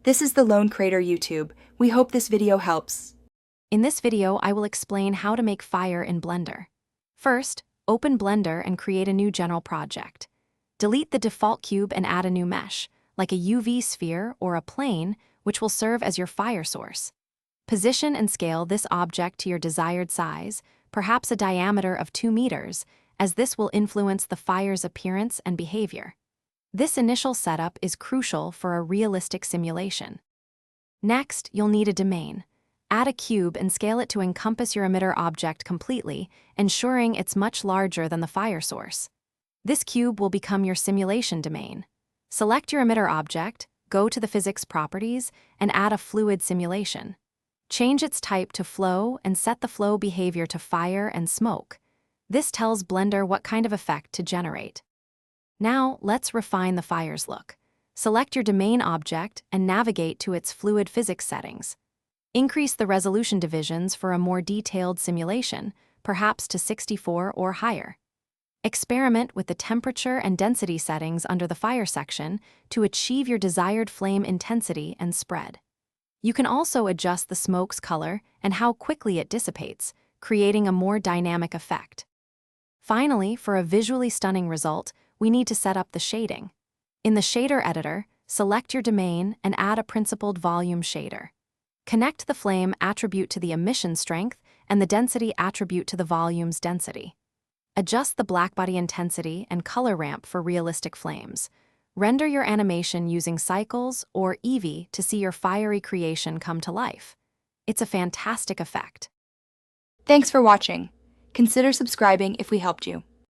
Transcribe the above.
This is the Lone Crater YouTube. We hope this video helps. In this video, I will explain how to make fire in Blender. First, open Blender and create a new general project. Delete the default cube and add a new mesh, like a UV sphere or a plane, which will serve as your fire source. Position and scale this object to your desired size, perhaps a diameter of 2 meters, as this will influence the fire's appearance and behavior. This initial setup is crucial for a realistic simulation. Next, you'll need a domain. Add a cube and scale it to encompass your emitter object completely, ensuring it's much larger than the fire source. This cube will become your simulation domain. Select your emitter object, go to the physics properties, and add a fluid simulation. Change its type to flow and set the flow behavior to fire and smoke. This tells Blender what kind of effect to generate. Now, let's refine the fire's look. Select your domain object and navigate to its fluid physics settings. Increase the resolution divisions for a more detailed simulation, perhaps to 64 or higher. Experiment with the temperature and density settings under the fire section to achieve your desired flame intensity and spread. You can also adjust the smoke's color and how quickly it dissipates, creating a more dynamic effect. Finally, for a visually stunning result, we need to set up the shading. In the shader editor, select your domain and add a principled volume shader. Connect the flame attribute to the emission strength and the density attribute to the volume's density. Adjust the blackbody intensity and color ramp for realistic flames. Render your animation using Cycles or Eevee to see your fiery creation come to life. It's a fantastic effect. Thanks for watching. Consider subscribing if we helped you.